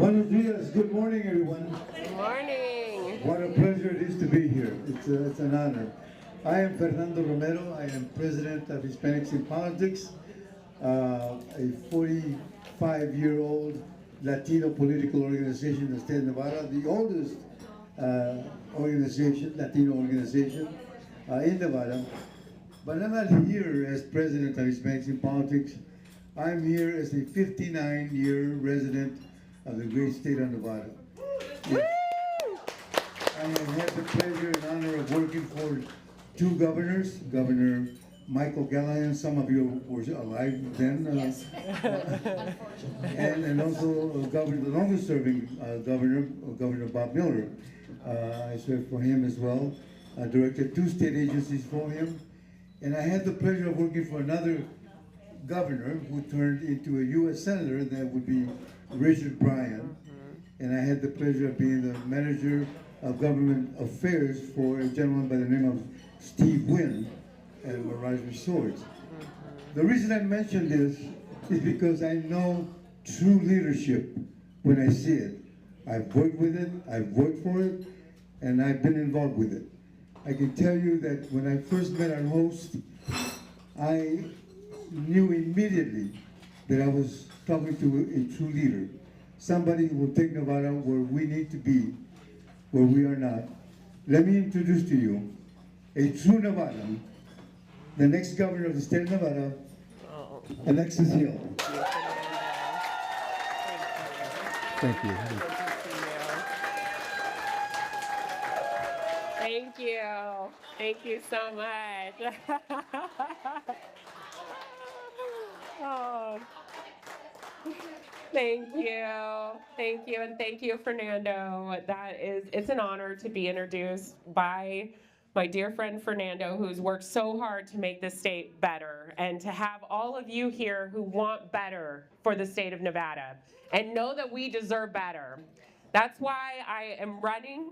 Buenos dias. Good morning, everyone. Good morning. What a pleasure it is to be here. It's an honor. I am Fernando Romero. I am president of Hispanics in Politics, a 45-year-old Latino political organization in the state of Nevada, the oldest Latino organization in Nevada. But I'm not here as president of Hispanics in Politics. I'm here as a 59-year resident of the great state of Nevada. Yes. I have had the pleasure and honor of working for two governors, Governor Michael Callahan, some of you were alive then, Yes. and also the longest serving Governor Bob Miller. I served for him as well. I directed two state agencies for him. And I had the pleasure of working for another governor who turned into a U.S. Senator, that would be Richard Bryan. And I had the pleasure of being the manager of government affairs for a gentleman by the name of Steve Wynn at Mirage Resorts. The reason I mention this is because I know true leadership when I see it. I've worked with it, I've worked for it, and I've been involved with it. I can tell you that when I first met our host, I knew immediately that I was talking to a true leader. Somebody who will take Nevada where we need to be, where we are not. Let me introduce to you a true Nevadan, the next governor of the state of Nevada, Alexis Hill. Thank you. Thank you. Thank you so much. Oh. Thank you, and thank you, Fernando. It's an honor to be introduced by my dear friend Fernando, who's worked so hard to make this state better, and to have all of you here who want better for the state of Nevada, and know that we deserve better. That's why I am running,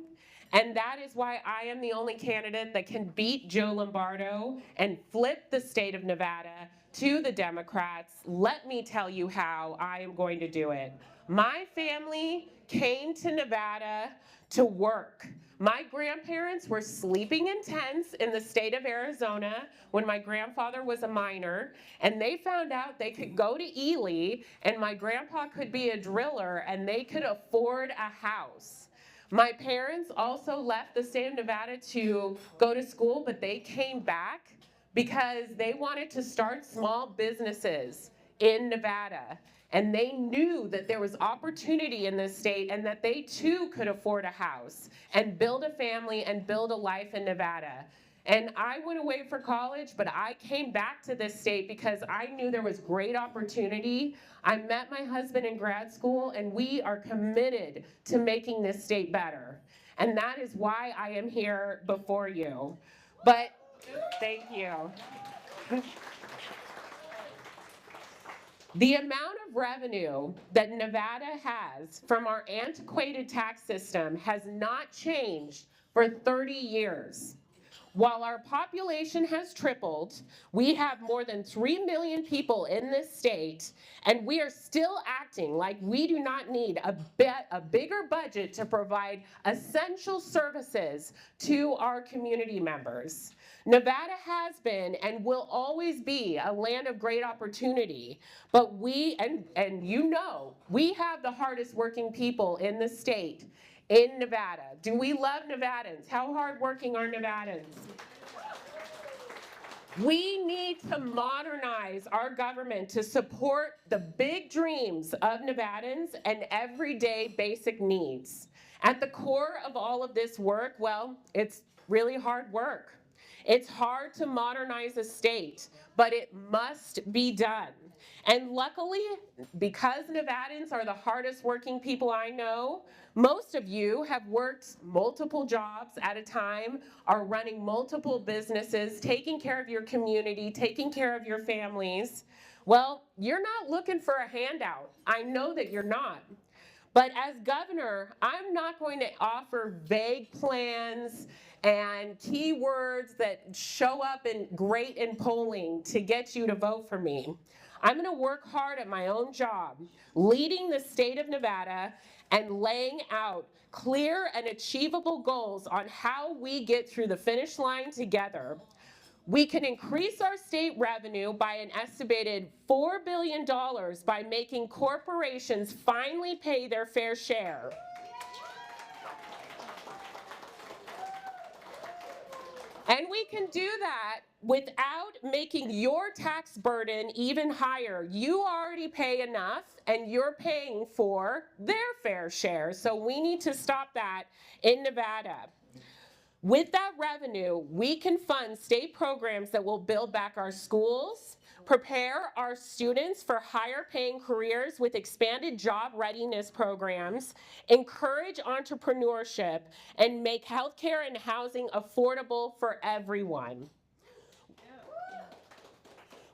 and that is why I am the only candidate that can beat Joe Lombardo and flip the state of Nevada to the Democrats. Let me tell you how I am going to do it. My family came to Nevada to work. My grandparents were sleeping in tents in the state of Arizona when my grandfather was a miner, and they found out they could go to Ely, and my grandpa could be a driller, and they could afford a house. My parents also left the state of Nevada to go to school, but they came back because they wanted to start small businesses in Nevada. And they knew that there was opportunity in this state and that they too could afford a house and build a family and build a life in Nevada. And I went away for college, but I came back to this state because I knew there was great opportunity. I met my husband in grad school, and we are committed to making this state better. And that is why I am here before you. But thank you. The amount of revenue that Nevada has from our antiquated tax system has not changed for 30 years. While our population has tripled, we have more than 3 million people in this state, and we are still acting like we do not need a bigger budget to provide essential services to our community members. Nevada has been and will always be a land of great opportunity, but we have the hardest working people in the state. In Nevada. Do we love Nevadans? How hardworking are Nevadans? We need to modernize our government to support the big dreams of Nevadans and everyday basic needs. At the core of all of this work, well, it's really hard work. It's hard to modernize a state, but it must be done. And luckily, because Nevadans are the hardest working people I know, most of you have worked multiple jobs at a time, are running multiple businesses, taking care of your community, taking care of your families. Well, you're not looking for a handout. I know that you're not. But as governor, I'm not going to offer vague plans and keywords that show up great in polling to get you to vote for me. I'm going to work hard at my own job, leading the state of Nevada and laying out clear and achievable goals on how we get through the finish line together. We can increase our state revenue by an estimated $4 billion by making corporations finally pay their fair share. And we can do that without making your tax burden even higher. You already pay enough, and you're paying for their fair share. So we need to stop that in Nevada. With that revenue, we can fund state programs that will build back our schools, prepare our students for higher paying careers with expanded job readiness programs, encourage entrepreneurship, and make healthcare and housing affordable for everyone.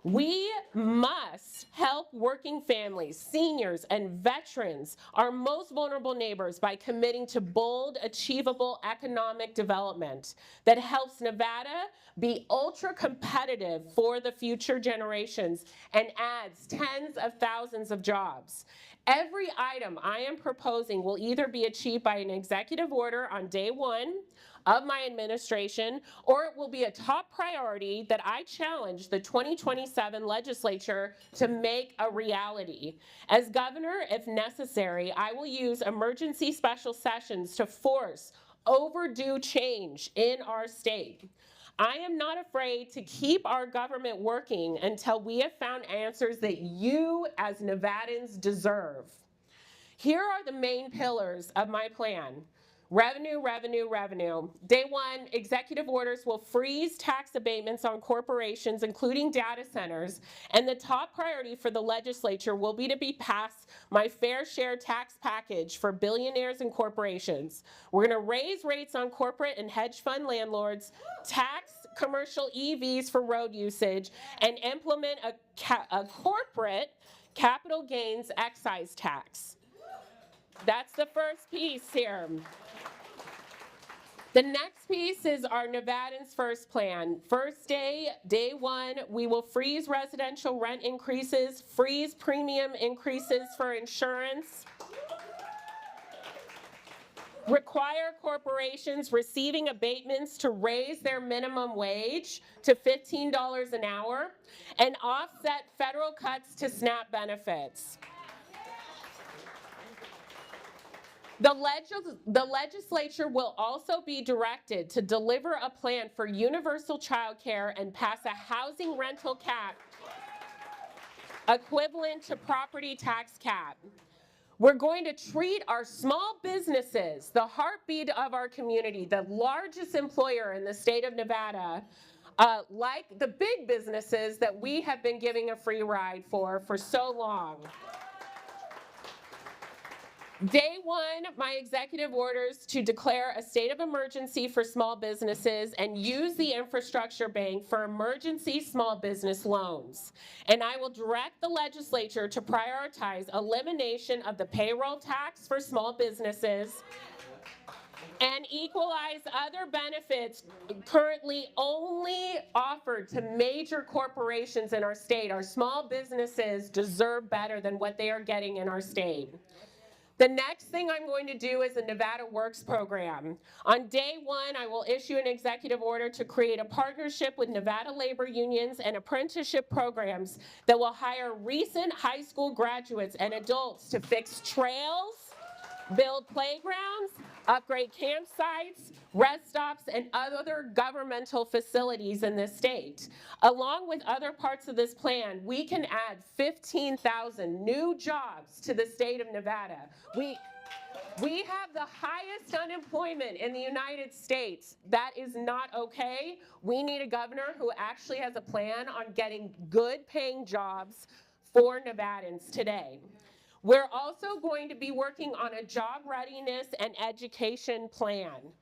We must help working families, seniors, and veterans, our most vulnerable neighbors, by committing to bold, achievable economic development that helps Nevada be ultra competitive for the future generations and adds tens of thousands of jobs. Every item I am proposing will either be achieved by an executive order on day one of my administration, or it will be a top priority that I challenge the 2027 legislature to make a reality. As governor, if necessary, I will use emergency special sessions to force overdue change in our state. I am not afraid to keep our government working until we have found answers that you as Nevadans deserve. Here are the main pillars of my plan. Revenue, revenue, revenue. Day one, executive orders will freeze tax abatements on corporations, including data centers, and the top priority for the legislature will be to pass my fair share tax package for billionaires and corporations. We're gonna raise rates on corporate and hedge fund landlords, tax commercial EVs for road usage, and implement a corporate capital gains excise tax. That's the first piece here. The next piece is our Nevadans First plan. First day one, we will freeze residential rent increases, freeze premium increases for insurance, require corporations receiving abatements to raise their minimum wage to $15 an hour, and offset federal cuts to SNAP benefits. The legislature will also be directed to deliver a plan for universal child care and pass a housing rental cap equivalent to property tax cap. We're going to treat our small businesses, the heartbeat of our community, the largest employer in the state of Nevada, like the big businesses that we have been giving a free ride for so long. Day one, my executive orders to declare a state of emergency for small businesses and use the infrastructure bank for emergency small business loans. And I will direct the legislature to prioritize elimination of the payroll tax for small businesses and equalize other benefits currently only offered to major corporations in our state. Our small businesses deserve better than what they are getting in our state. The next thing I'm going to do is the Nevada Works program. On day one, I will issue an executive order to create a partnership with Nevada labor unions and apprenticeship programs that will hire recent high school graduates and adults to fix trails, build playgrounds, upgrade campsites, rest stops, and other governmental facilities in this state. Along with other parts of this plan, we can add 15,000 new jobs to the state of Nevada. We have the highest unemployment in the United States. That is not okay. We need a governor who actually has a plan on getting good paying jobs for Nevadans today. We're also going to be working on a job readiness and education plan.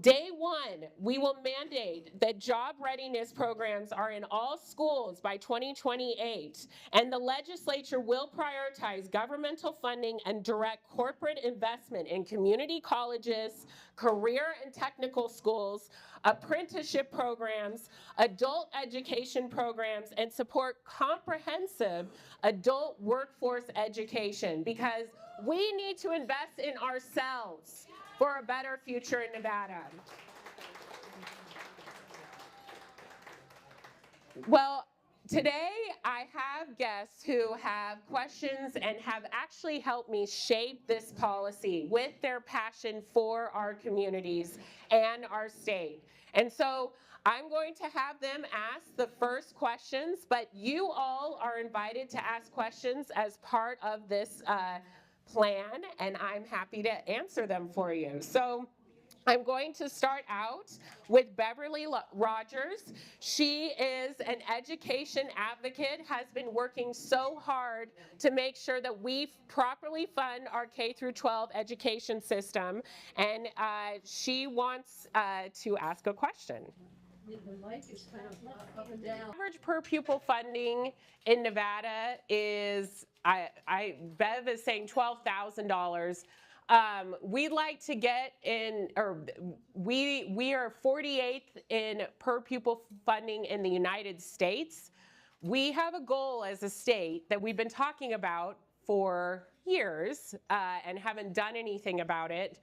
Day one, we will mandate that job readiness programs are in all schools by 2028, and the legislature will prioritize governmental funding and direct corporate investment in community colleges, career and technical schools, apprenticeship programs, adult education programs, and support comprehensive adult workforce education, because we need to invest in ourselves for a better future in Nevada. Well, today I have guests who have questions and have actually helped me shape this policy with their passion for our communities and our state. And so I'm going to have them ask the first questions, but you all are invited to ask questions as part of this plan, and I'm happy to answer them for you. So I'm going to start out with Beverly Rogers. She is an education advocate, has been working so hard to make sure that we properly fund our K through 12 education system, and she wants to ask a question. The mic is kind of up and down. Average per pupil funding in Nevada is, Bev is saying $12,000. We'd like to get in, or we are 48th in per pupil funding in the United States. We have a goal as a state that we've been talking about for years and haven't done anything about it,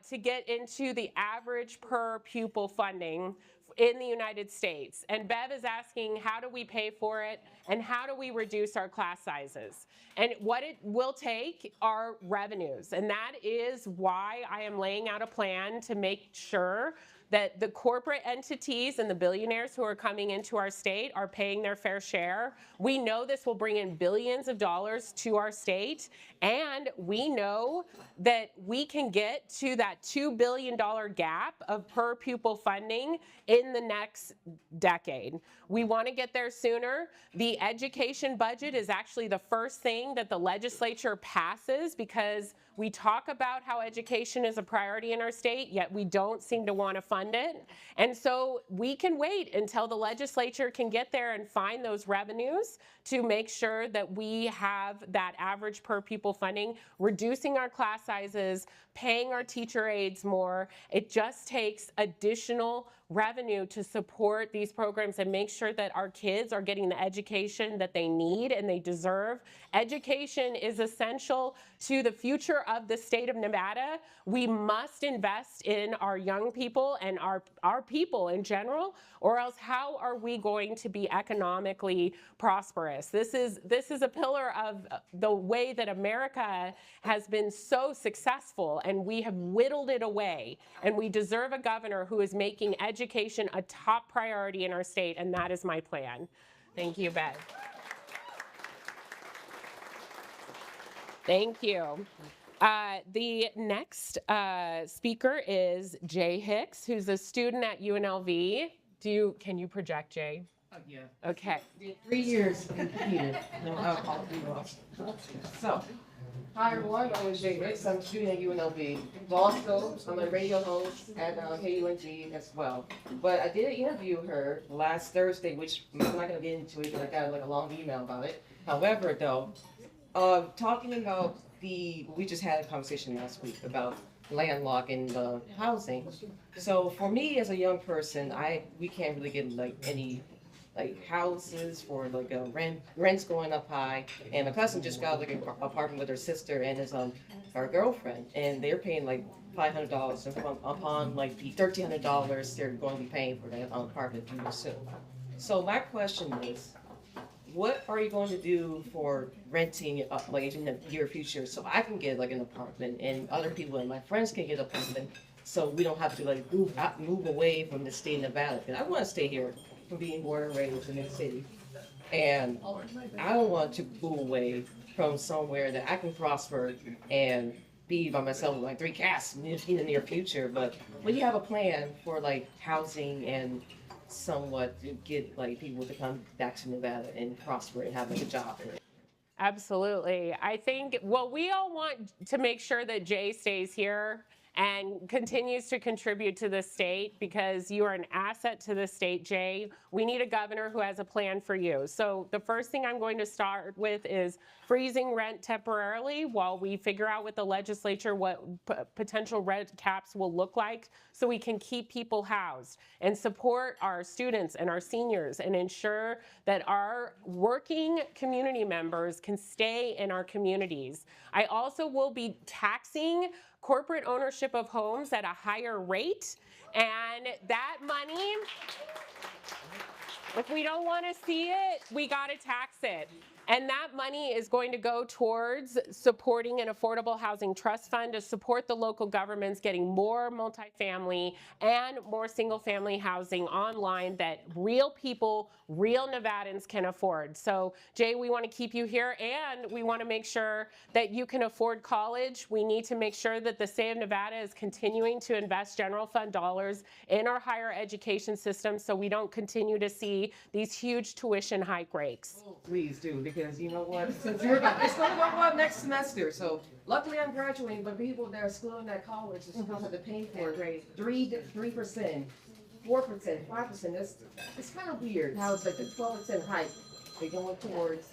to get into the average per pupil funding in the United States. And Bev is asking, how do we pay for it, and how do we reduce our class sizes? And what it will take are revenues. And that is why I am laying out a plan to make sure that the corporate entities and the billionaires who are coming into our state are paying their fair share. We know this will bring in billions of dollars to our state, and we know that we can get to that $2 billion gap of per pupil funding in the next decade. We want to get there sooner. The education budget is actually the first thing that the legislature passes, because we talk about how education is a priority in our state, yet we don't seem to want to fund it. And so we can wait until the legislature can get there and find those revenues to make sure that we have that average per pupil funding, reducing our class sizes, paying our teacher aides more. It just takes additional revenue to support these programs and make sure that our kids are getting the education that they need and they deserve. Education is essential to the future of the state of Nevada. We must invest in our young people and our people in general, or else how are we going to be economically prosperous? This is a pillar of the way that America has been so successful, and we have whittled it away. And we deserve a governor who is making education a top priority in our state, and that is my plan. Thank you, Bev. Thank you. The next speaker is Jay Hicks, who's a student at UNLV. Can you project, Jay? Yeah. Okay. Did 3 years in computer. No, I'll do off. So, hi everyone, my name is Jay Hicks. I'm a student at UNLV. Also, I'm a radio host at KUNG as well. But I did interview her last Thursday, which I'm not going to get into it because I got like a long email about it. However, though, talking about we just had a conversation last week about landlocking the housing. So for me as a young person, we can't really get like any houses for like rent's going up high, and my cousin just got like an apartment with her sister and his her girlfriend, and they're paying like $500 upon like the $1,300 they're going to be paying for that apartment pretty soon. So my question is, what are you going to do for renting like in the near future, so I can get like an apartment and other people and my friends can get an apartment, so we don't have to like move away from the state of Nevada? Because I want to stay here from being born and raised in the city, and I don't want to move away from somewhere that I can prosper and be by myself with like 3 cats in the near future. But when you have a plan for like housing and somewhat to get like people to come back to Nevada and prosper and have like a job. Absolutely. I think, well, we all want to make sure that Jay stays here and continues to contribute to the state because you are an asset to the state, Jay. We need a governor who has a plan for you. So the first thing I'm going to start with is freezing rent temporarily while we figure out with the legislature what potential rent caps will look like so we can keep people housed and support our students and our seniors and ensure that our working community members can stay in our communities. I also will be taxing corporate ownership of homes at a higher rate, and that money, if we don't want to see it, we got to tax it. And that money is going to go towards supporting an affordable housing trust fund to support the local governments getting more multifamily and more single family housing online that real people, real Nevadans can afford. So Jay, we want to keep you here and we want to make sure that you can afford college. We need to make sure that the state of Nevada is continuing to invest general fund dollars in our higher education system so we don't continue to see these huge tuition hike rates. Oh, please do, because you know what? It's going to go up next semester. So luckily I'm graduating, but people that are still in that college are supposed to have to pay for it. 3%, 4%, 5%. It's kind of weird how it's like a 12% hike. They're going towards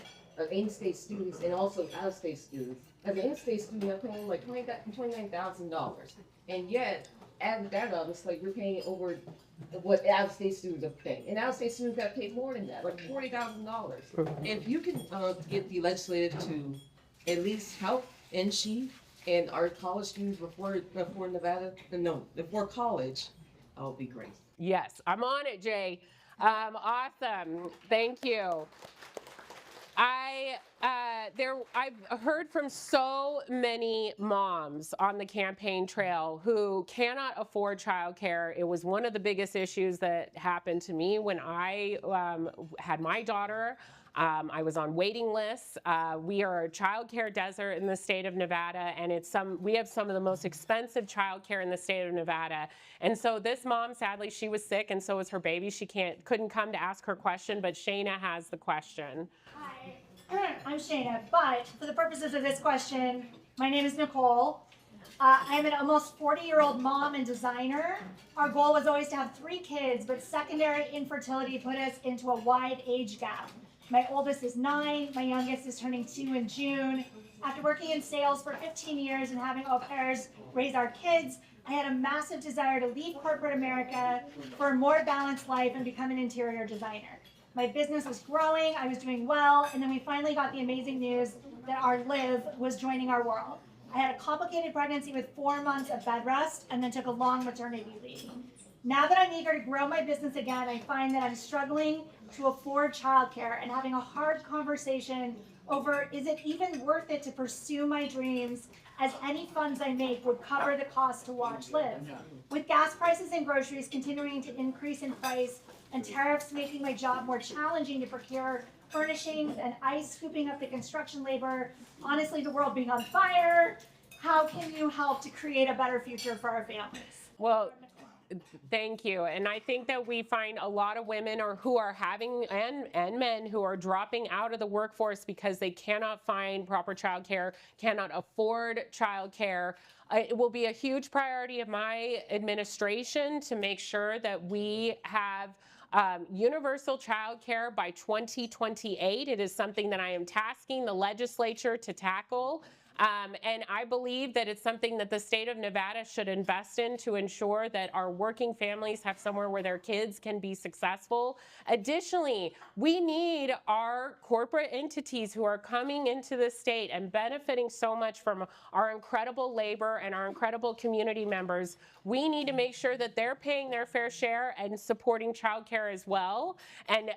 in-state students and also out-of-state students. As an in-state student, I'm paying like $29,000, and yet add that up, it's like you're paying over what out-of-state students are paying. And out-of-state students got paid more than that, like $40,000. If you can get the legislature to at least help NSHE and our college students before college, that would be great. Yes, I'm on it, Jay. Awesome. Thank you. I've heard from so many moms on the campaign trail who cannot afford childcare. It was one of the biggest issues that happened to me when I had my daughter. I was on waiting lists. We are a childcare desert in the state of Nevada, and we have some of the most expensive childcare in the state of Nevada. And so this mom, sadly, she was sick, and so was her baby. She couldn't come to ask her question, but Shayna has the question. Hi, I'm Shayna, but for the purposes of this question, my name is Nicole. I'm an almost 40-year-old mom and designer. Our goal was always to have 3 kids, but secondary infertility put us into a wide age gap. My oldest is 9, my youngest is turning 2 in June. After working in sales for 15 years and having au pairs raise our kids, I had a massive desire to leave corporate America for a more balanced life and become an interior designer. My business was growing, I was doing well, and then we finally got the amazing news that our Liv was joining our world. I had a complicated pregnancy with 4 months of bed rest and then took a long maternity leave. Now that I'm eager to grow my business again, I find that I'm struggling to afford childcare and having a hard conversation over, is it even worth it to pursue my dreams, as any funds I make would cover the cost to watch Liv. With gas prices and groceries continuing to increase in price and tariffs making my job more challenging to procure furnishings and ICE scooping up the construction labor, honestly, the world being on fire, how can you help to create a better future for our families? Well, thank you. And I think that we find a lot of women who are having, and men who are dropping out of the workforce because they cannot find proper childcare, cannot afford childcare. It will be a huge priority of my administration to make sure that we have universal child care by 2028. It is something that I am tasking the legislature to tackle. And I believe that it's something that the state of Nevada should invest in to ensure that our working families have somewhere where their kids can be successful. Additionally, we need our corporate entities who are coming into the state and benefiting so much from our incredible labor and our incredible community members. We need to make sure that they're paying their fair share and supporting childcare as well, and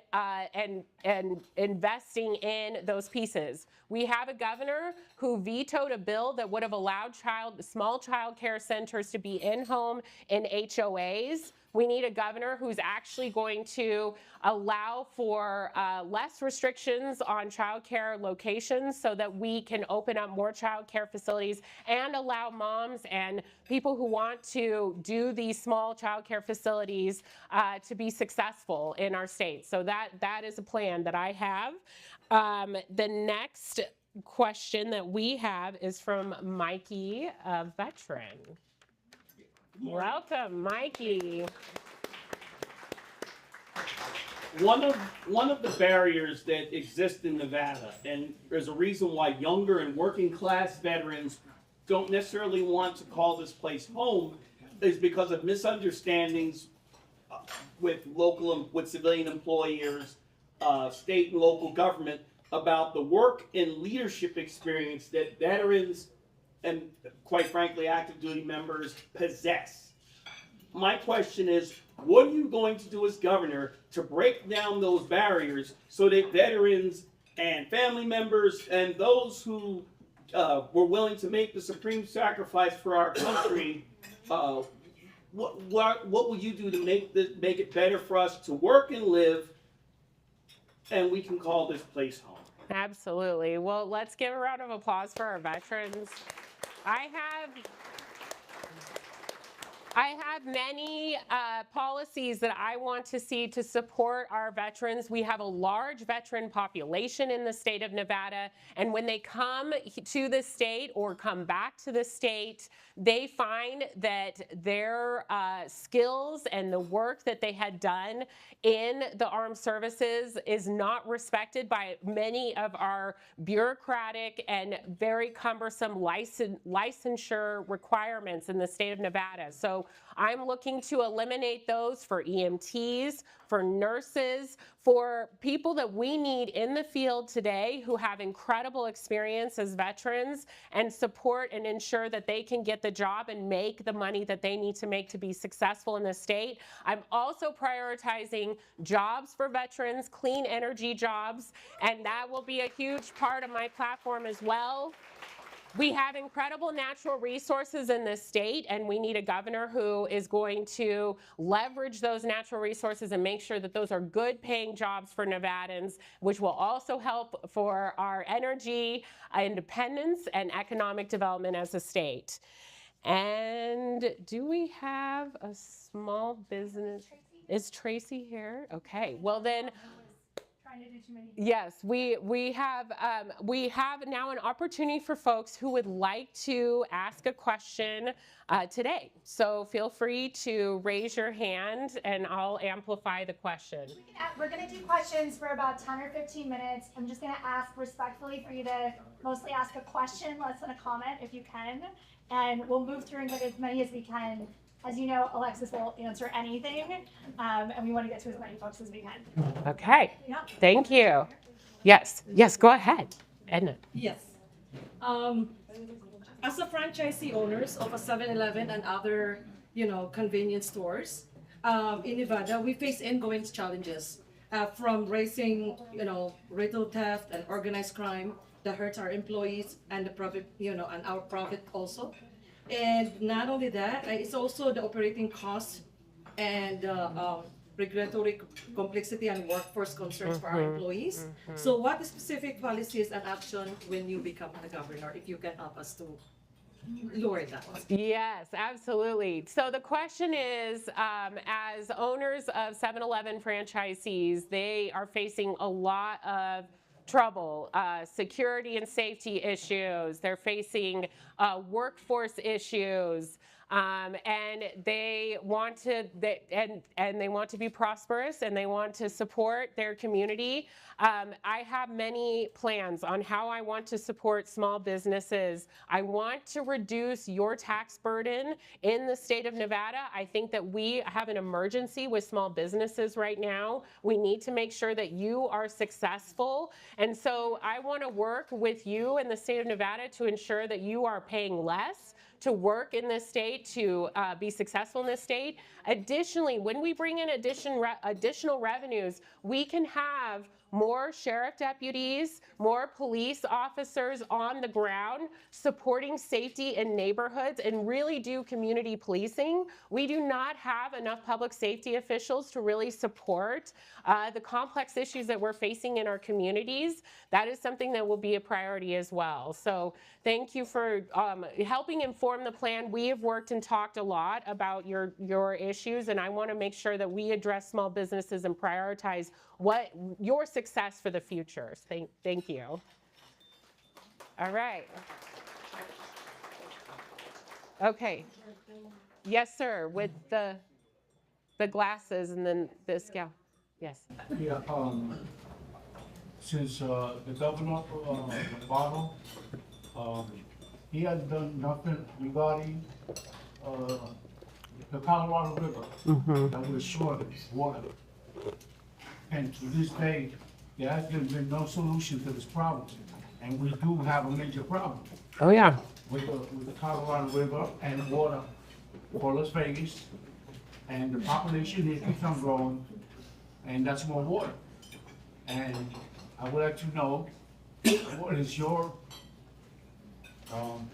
investing in those pieces. We have a governor who vetoed a bill that would have allowed small child care centers to be in-home in HOAs. We need a governor who's actually going to allow for less restrictions on child care locations so that we can open up more child care facilities and allow moms and people who want to do these small child care facilities to be successful in our state. So that is a plan that I have. The next question that we have is from Mikey, a veteran. Welcome, Mikey. One of the barriers that exist in Nevada, and there's a reason why younger and working class veterans don't necessarily want to call this place home, is because of misunderstandings with civilian employers, state and local government about the work and leadership experience that veterans and, quite frankly, active duty members possess. My question is, what are you going to do as governor to break down those barriers so that veterans and family members and those who were willing to make the supreme sacrifice for our country, what will you do to make it better for us to work and live, and we can call this place home? Absolutely. Well, let's give a round of applause for our veterans. I have many policies that I want to see to support our veterans. We have a large veteran population in the state of Nevada, and when they come to the state or come back to the state, they find that their skills and the work that they had done in the armed services is not respected by many of our bureaucratic and very cumbersome licensure requirements in the state of Nevada. So I'm looking to eliminate those for EMTs, for nurses, for people that we need in the field today who have incredible experience as veterans, and support and ensure that they can get the job and make the money that they need to make to be successful in the state. I'm also prioritizing jobs for veterans, clean energy jobs, and that will be a huge part of my platform as well. We have incredible natural resources in this state, and we need a governor who is going to leverage those natural resources and make sure that those are good paying jobs for Nevadans, which will also help for our energy independence and economic development as a state. And do we have a small business? Is Tracy here? Okay, well then, yes, we have now an opportunity for folks who would like to ask a question today. So feel free to raise your hand and I'll amplify the question. We're going to do questions for about 10 or 15 minutes. I'm just going to ask respectfully for you to mostly ask a question, less than a comment if you can. And we'll move through and get as many as we can. As you know, Alexis will answer anything, and we want to get to as many folks as we can. Okay, Yeah. Thank you. Yes, go ahead, Edna. Yes. As a franchisee owners of a 7-Eleven and other, convenience stores, in Nevada, we face ongoing challenges from raising, retail theft and organized crime that hurts our employees and the profit, and our profit also. And not only that, it's also the operating costs and regulatory complexity and workforce concerns for our employees. So what specific policies and action when you become the governor, if you can help us to lower that? Yes, absolutely. So the question is, as owners of 7-Eleven franchisees, they are facing a lot of trouble, security and safety issues. They're facing workforce issues, and they want to be prosperous, and they want to support their community. I have many plans on how I want to support small businesses. I want to reduce your tax burden in the state of Nevada. I think that we have an emergency with small businesses right now. We need to make sure that you are successful. And so I want to work with you in the state of Nevada to ensure that you are paying less to work in this state, to be successful in this state. Additionally, when we bring in additional revenues, we can have more sheriff deputies, more police officers on the ground supporting safety in neighborhoods and really do community policing. We do not have enough public safety officials to really support the complex issues that we're facing in our communities. That is something that will be a priority as well. So thank you for helping inform the plan. We have worked and talked a lot about your issues, and I want to make sure that we address small businesses and prioritize what your success for the future. Thank you. All right. Okay. Yes, sir, with the glasses and then this gal. Yes. Yeah, since the governor, Nevada, he has done nothing regarding the Colorado River that was short of water. And to this day, there has been no solution to this problem. And we do have a major problem Oh, yeah. with the Colorado River and water for Las Vegas. And the population here keeps on growing, and that's more water. And I would like to know, what is your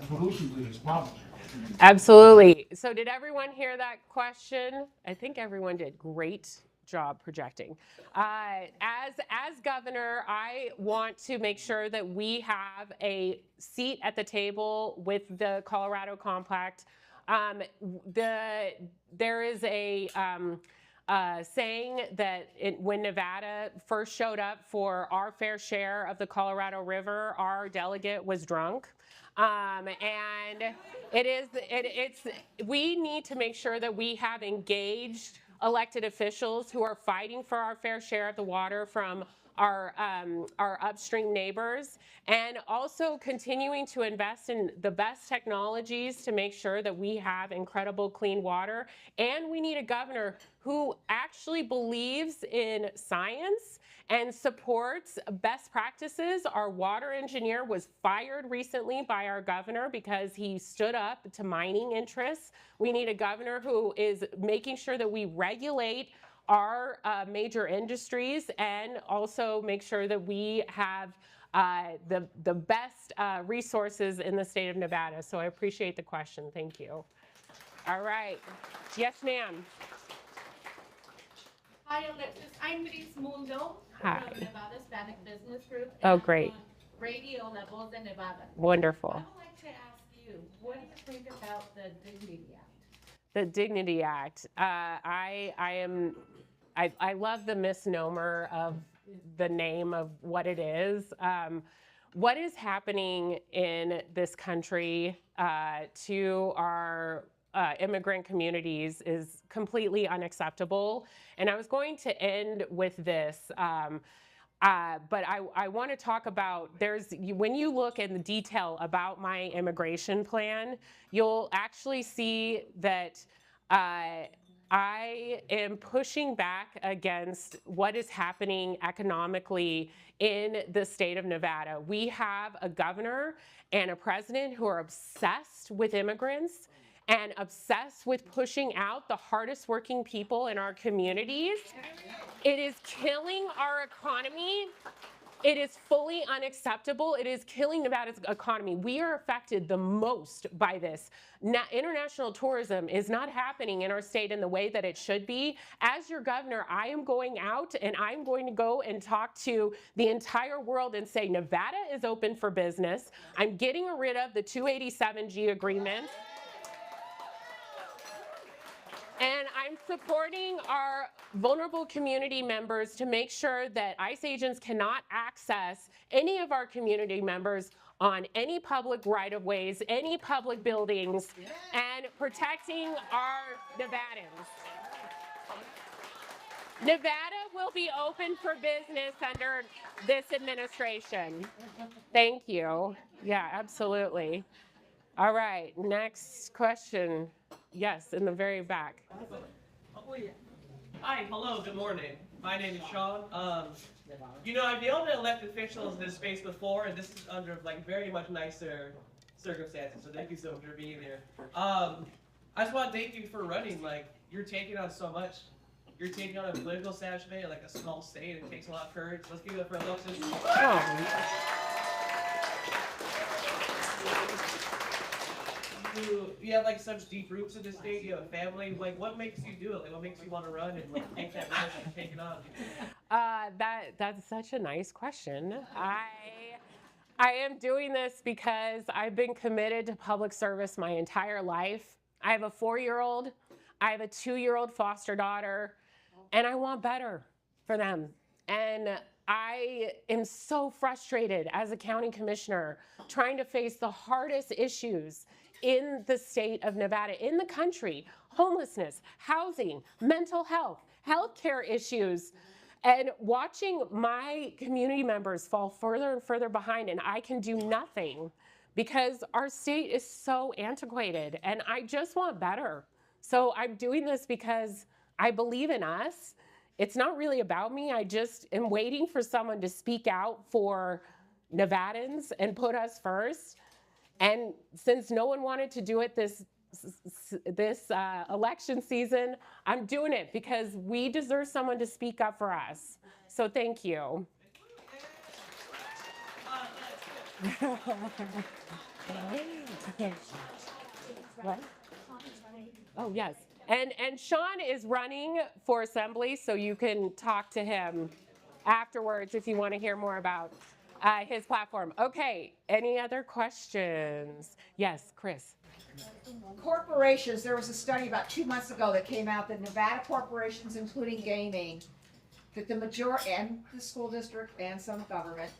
solution to this problem? Absolutely. So did everyone hear that question? I think everyone did. Great job projecting. As governor, I want to make sure that we have a seat at the table with the Colorado Compact. There is a saying that when Nevada first showed up for our fair share of the Colorado River, our delegate was drunk. And we need to make sure that we have engaged elected officials who are fighting for our fair share of the water from our upstream neighbors, and also continuing to invest in the best technologies to make sure that we have incredible clean water. And we need a governor who actually believes in science and supports best practices. Our water engineer was fired recently by our governor because he stood up to mining interests. We need a governor who is making sure that we regulate our major industries and also make sure that we have the best resources in the state of Nevada. So I appreciate the question. Thank you. All right. Yes, ma'am. Hi, Alexis. I'm Miss Mundo Hi. from Nevada Hispanic Business Group. Oh, and great. I'm on radio levels in Nevada. Wonderful. I would like to ask you, what do you think about the Dignity Act? The Dignity Act. I love the misnomer of the name of what it is. What is happening in this country to our immigrant communities is completely unacceptable. And I was going to end with this. But I want to talk about, when you look in the detail about my immigration plan, you'll actually see that I am pushing back against what is happening economically in the state of Nevada. We have a governor and a president who are obsessed with immigrants and obsessed with pushing out the hardest working people in our communities. It is killing our economy. It is fully unacceptable. It is killing Nevada's economy. We are affected the most by this. International tourism is not happening in our state in the way that it should be. As your governor, I am going out and I'm going to go and talk to the entire world and say, Nevada is open for business. I'm getting rid of the 287G agreement. And I'm supporting our vulnerable community members to make sure that ICE agents cannot access any of our community members on any public right-of-ways, any public buildings, and protecting our Nevadans. Nevada will be open for business under this administration. Thank you. Yeah, absolutely. All right, next question. Yes, in the very back. Hi, hello, good morning. My name is Sean. I've been able to elect officials in this space before, and this is under very much nicer circumstances. So thank you so much for being here. I just want to thank you for running. You're taking on so much. You're taking on a political establishment, a small state. It takes a lot of courage. Let's give it up for Alexis. You have such deep roots in this state. You have a family. What makes you do it? What makes you want to run and take that position and take it on? That's such a nice question. I am doing this because I've been committed to public service my entire life. I have a 4-year-old. I have a 2-year-old foster daughter, and I want better for them. And I am so frustrated as a county commissioner trying to face the hardest issues in the state of Nevada, in the country. Homelessness, housing, mental health, healthcare issues, and watching my community members fall further and further behind, and I can do nothing because our state is so antiquated, and I just want better. So I'm doing this because I believe in us. It's not really about me. I just am waiting for someone to speak out for Nevadans and put us first. And since no one wanted to do it this election season, I'm doing it because we deserve someone to speak up for us. So thank you. What? Oh, yes. And Sean is running for assembly, so you can talk to him afterwards if you want to hear more about his platform. Okay, any other questions? Yes, Chris. Corporations, there was a study about 2 months ago that came out that Nevada corporations, including gaming, that the majority, and the school district and some government,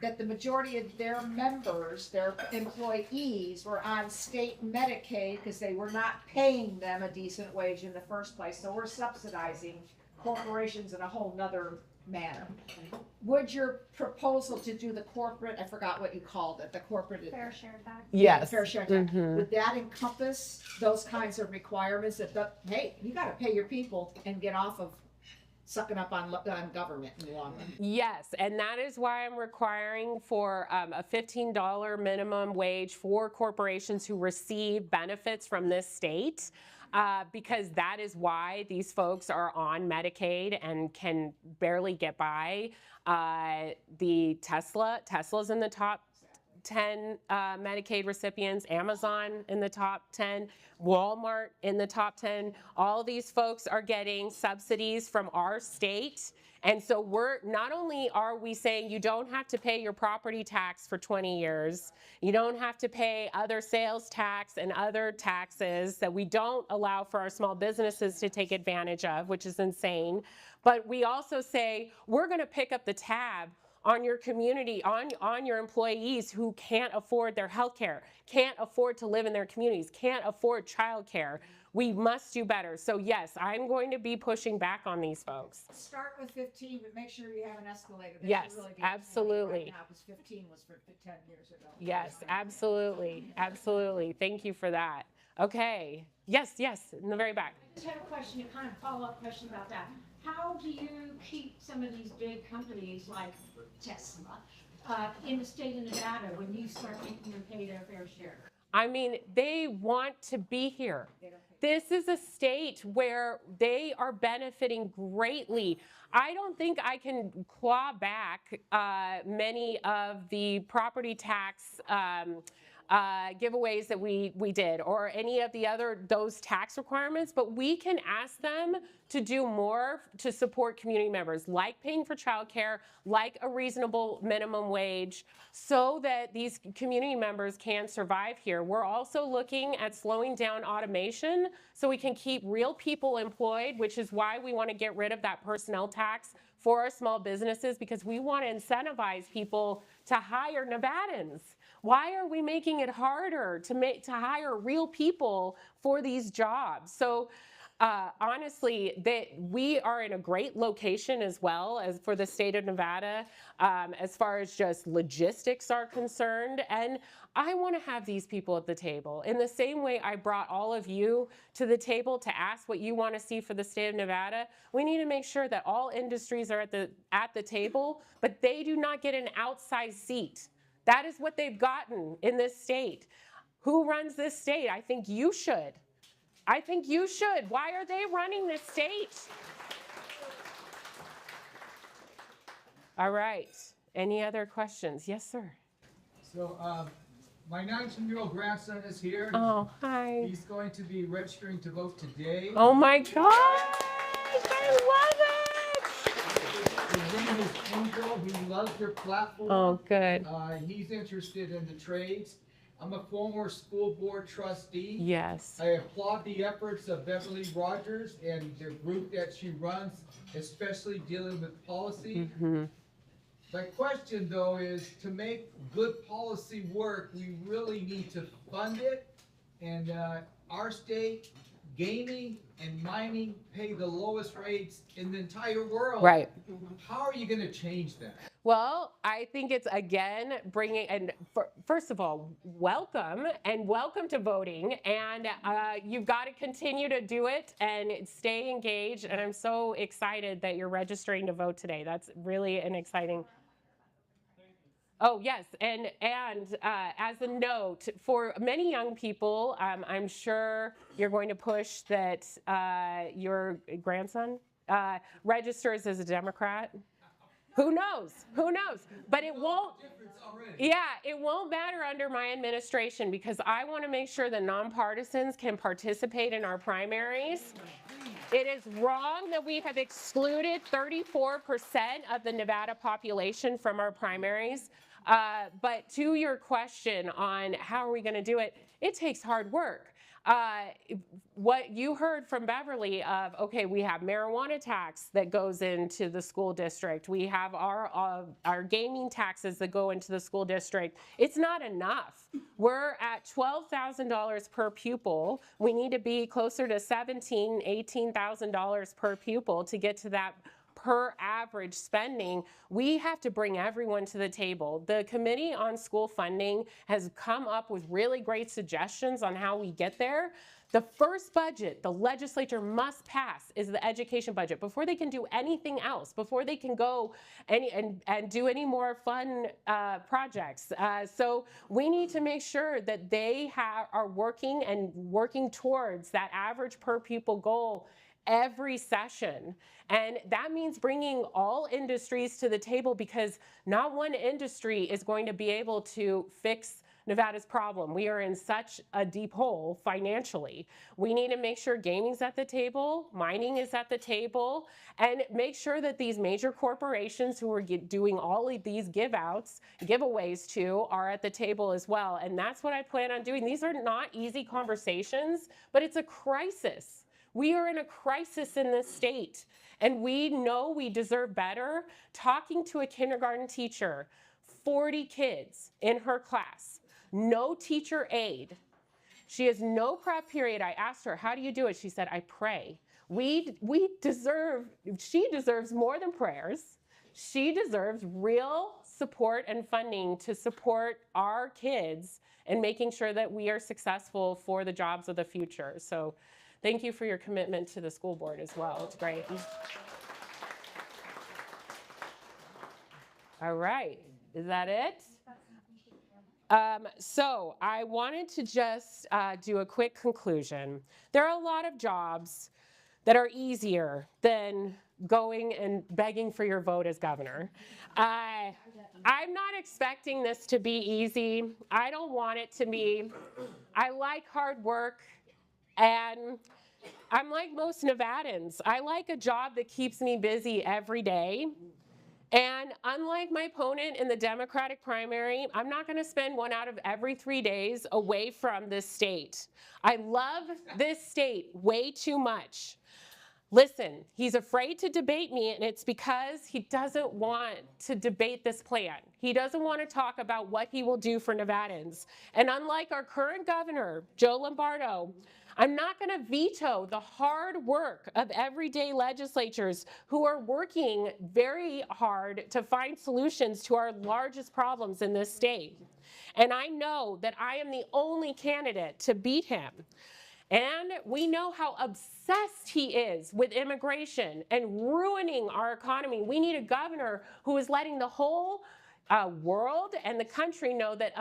that the majority of their members, their employees, were on state Medicaid because they were not paying them a decent wage in the first place. So we're subsidizing corporations in a whole nother manner. Would your proposal to do the corporate, I forgot what you called it, the corporate Fair share tax. Yes. fair share tax, would that encompass those kinds of requirements that, hey, you gotta pay your people and get off of sucking up on government in the long run? Yes, and that is why I'm requiring for a $15 minimum wage for corporations who receive benefits from this state. Because that is why these folks are on Medicaid and can barely get by. Tesla's in the top 10 Medicaid recipients, Amazon in the top 10, Walmart in the top 10. All these folks are getting subsidies from our state. And so we're, not only are we saying you don't have to pay your property tax for 20 years, you don't have to pay other sales tax and other taxes that we don't allow for our small businesses to take advantage of, which is insane. But we also say we're gonna pick up the tab on your community, on your employees who can't afford their health care, can't afford to live in their communities, can't afford childcare. We must do better. So yes, I'm going to be pushing back on these folks. Start with 15, but make sure you have an escalator. That Yes, really absolutely. right now, because 15 was for 10 years ago. Yes, absolutely, absolutely. Thank you for that. Okay, yes, in the very back. I just had a question, a kind of follow-up question about that. How do you keep some of these big companies like Tesla in the state of Nevada when you start making them pay their fair share? I mean, they want to be here. This is a state where they are benefiting greatly. I don't think I can claw back many of the property tax giveaways that we did, or any of the those tax requirements, but we can ask them to do more to support community members, like paying for childcare, like a reasonable minimum wage, so that these community members can survive here. We're also looking at slowing down automation so we can keep real people employed, which is why we want to get rid of that personnel tax for our small businesses, because we want to incentivize people to hire Nevadans. Why are we making it harder to hire real people for these jobs? So honestly, we are in a great location as well as for the state of Nevada, as far as just logistics are concerned. And I want to have these people at the table. In the same way I brought all of you to the table to ask what you want to see for the state of Nevada, we need to make sure that all industries are at the table, but they do not get an outsized seat. That is what they've gotten in this state. Who runs this state? I think you should. I think you should. Why are they running this state? All right. Any other questions? Yes, sir. So, my 19-year-old grandson is here. Oh, hi. He's going to be registering to vote today. Oh my gosh, I love it. His name is Angel. He loves your platform. Oh, good. He's interested in the trades. I'm a former school board trustee. Yes. I applaud the efforts of Beverly Rogers and the group that she runs, especially dealing with policy. Mm-hmm. My question, though, is to make good policy work, we really need to fund it and our state, gaming and mining pay the lowest rates in the entire world. Right. How are you gonna change that? Well, I think it's, again, bringing, and first of all, welcome to voting. And you've got to continue to do it and stay engaged. And I'm so excited that you're registering to vote today. That's really an exciting. Oh, yes, and as a note, for many young people, I'm sure you're going to push that your grandson registers as a Democrat. Who knows? Who knows? But it won't. Yeah, it won't matter under my administration because I want to make sure that nonpartisans can participate in our primaries. It is wrong that we have excluded 34% of the Nevada population from our primaries. But to your question on how are we going to do it, it takes hard work. What you heard from Beverly of, okay, we have marijuana tax that goes into the school district. We have our gaming taxes that go into the school district. It's not enough. We're at $12,000 per pupil. We need to be closer to $17,000, $18,000 per pupil to get to that per average spending. We have to bring everyone to the table. The Committee on School Funding has come up with really great suggestions on how we get there. The first budget the legislature must pass is the education budget before they can do anything else, before they can go and do any more fun projects. So we need to make sure that they are working towards that average per pupil goal every session. And that means bringing all industries to the table because not one industry is going to be able to fix Nevada's problem. We are in such a deep hole financially. We need to make sure gaming's at the table, mining is at the table, and make sure that these major corporations who are doing all of these giveaways to are at the table as well. And that's what I plan on doing. These are not easy conversations, but it's a crisis. We are in a crisis in this state, and we know we deserve better. Talking to a kindergarten teacher, 40 kids in her class, no teacher aide. She has no prep period. I asked her, how do you do it? She said, I pray. She deserves more than prayers. She deserves real support and funding to support our kids and making sure that we are successful for the jobs of the future. So thank you for your commitment to the school board as well. It's great. All right, is that it? So I wanted to just do a quick conclusion. There are a lot of jobs that are easier than going and begging for your vote as governor. I'm not expecting this to be easy. I don't want it to be. I like hard work. And I'm like most Nevadans. I like a job that keeps me busy every day. And unlike my opponent in the Democratic primary, I'm not going to spend 1 out of every 3 days away from this state. I love this state way too much. Listen, he's afraid to debate me, and it's because he doesn't want to debate this plan. He doesn't want to talk about what he will do for Nevadans. And unlike our current governor, Joe Lombardo, I'm not going to veto the hard work of everyday legislators who are working very hard to find solutions to our largest problems in this state. And I know that I am the only candidate to beat him. And we know how obsessed he is with immigration and ruining our economy. We need a governor who is letting the whole world and the country know that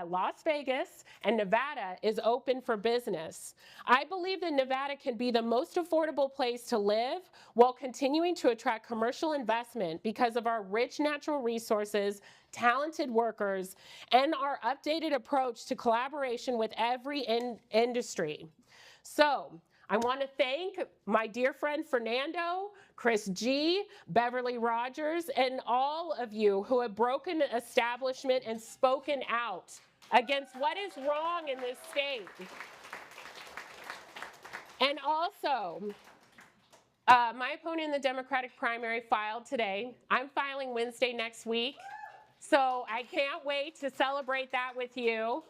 Las Vegas and Nevada is open for business. I believe that Nevada can be the most affordable place to live while continuing to attract commercial investment because of our rich natural resources, talented workers, and our updated approach to collaboration with every industry. So I want to thank my dear friend Fernando, Chris G., Beverly Rogers, and all of you who have broken establishment and spoken out against what is wrong in this state. And also, my opponent in the Democratic primary filed today. I'm filing Wednesday next week. So I can't wait to celebrate that with you.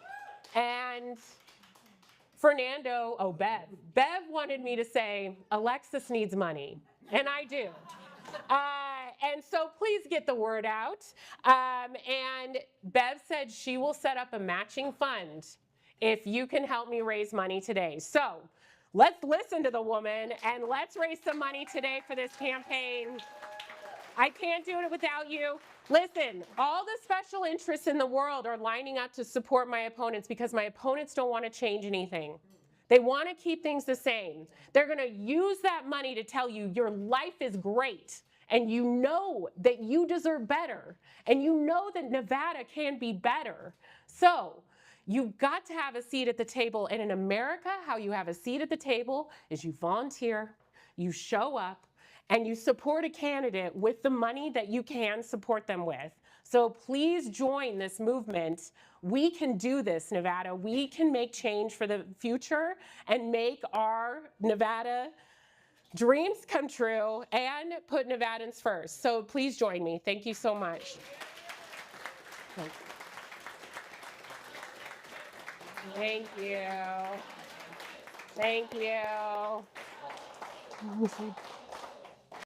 And And Fernando, Bev wanted me to say, Alexis needs money, and I do. And so please get the word out. And Bev said she will set up a matching fund if you can help me raise money today. So let's listen to the woman and let's raise some money today for this campaign. I can't do it without you. Listen, all the special interests in the world are lining up to support my opponents because my opponents don't want to change anything. They want to keep things the same. They're going to use that money to tell you your life is great and you know that you deserve better and you know that Nevada can be better. So you've got to have a seat at the table. And in America, how you have a seat at the table is you volunteer, you show up, and you support a candidate with the money that you can support them with. So please join this movement. We can do this, Nevada. We can make change for the future and make our Nevada dreams come true and put Nevadans first. So please join me. Thank you so much. Thank you. Thank you.